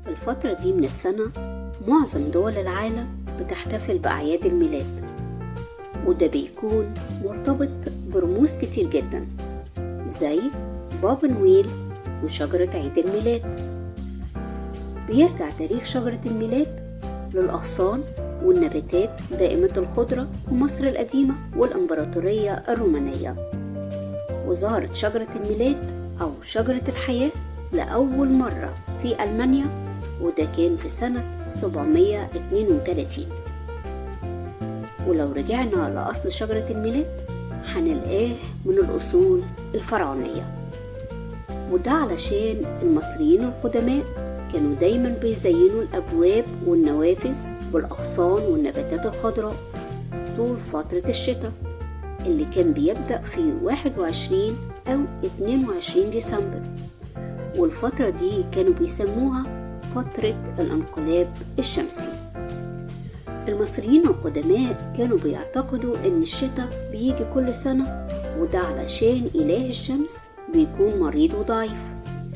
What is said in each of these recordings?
الفترة دي من السنة معظم دول العالم بتحتفل بأعياد الميلاد، وده بيكون مرتبط برموز كتير جدا زي بابا نويل وشجرة عيد الميلاد. بيرجع تاريخ شجرة الميلاد للأغصان والنباتات دائمة الخضرة في مصر القديمة والإمبراطورية الرومانية، وظهرت شجرة الميلاد أو شجرة الحياة لأول مرة في ألمانيا، وده كان في سنة 732. ولو رجعنا لأصل شجرة الميلاد هنلقاه من الأصول الفرعونية، وده علشان المصريين القدماء كانوا دايما بيزينوا الأبواب والنوافذ بالأغصان والنباتات الخضراء طول فترة الشتاء اللي كان بيبدأ في 21 أو 22 ديسمبر، والفترة دي كانوا بيسموها فترة الانقلاب الشمسي. المصريين القدماء كانوا بيعتقدوا ان الشتاء بيجي كل سنة، وده علشان إله الشمس بيكون مريض وضعيف،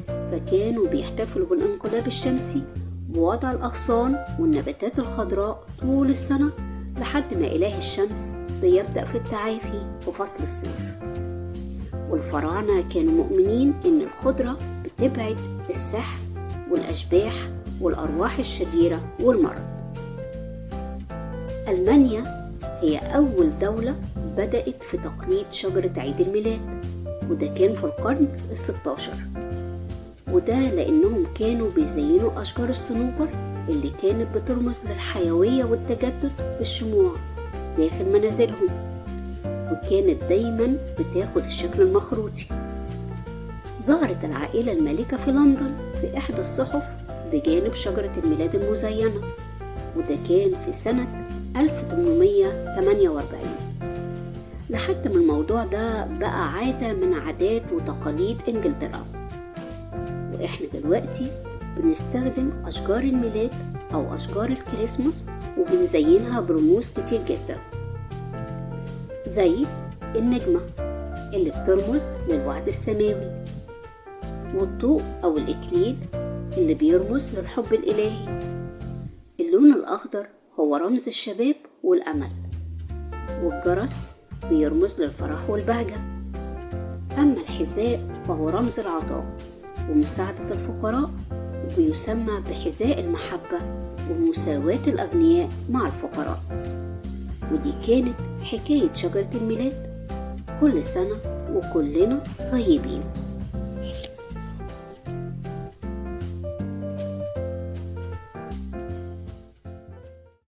فكانوا بيحتفلوا بالانقلاب الشمسي بوضع الأغصان والنباتات الخضراء طول السنة لحد ما إله الشمس بيبدأ في التعافي في فصل الصيف. والفراعنة كانوا مؤمنين ان الخضرة بتبعد السحر والأشباح والأرواح الشريرة والمرض. ألمانيا هي أول دولة بدأت في تقليد شجرة عيد الميلاد، وده كان في القرن ال16، وده لأنهم كانوا بيزينوا أشجار الصنوبر اللي كانت بترمز للحيوية والتجدد بالشموع داخل منازلهم، وكانت دايما بتاخد الشكل المخروطي. ظهرت العائلة المالكة في لندن في إحدى الصحف بجانب شجرة الميلاد المزينة، وده كان في سنة 1848، لحد ما الموضوع ده بقى عادة من عادات وتقاليد إنجلترا. وإحنا دلوقتي بنستخدم أشجار الميلاد أو أشجار الكريسماس وبنزينها برموز كتير جدا، زي النجمة اللي بترمز للوعد السماوي، والضوء أو الإكليل اللي بيرمز للحب الإلهي. اللون الأخضر هو رمز الشباب والأمل، والجرس بيرمز للفرح والبهجة. أما الحذاء فهو رمز العطاء ومساعدة الفقراء، وبيسمى بحذاء المحبة ومساواة الأغنياء مع الفقراء. ودي كانت حكاية شجرة الميلاد. كل سنة وكلنا طيبين.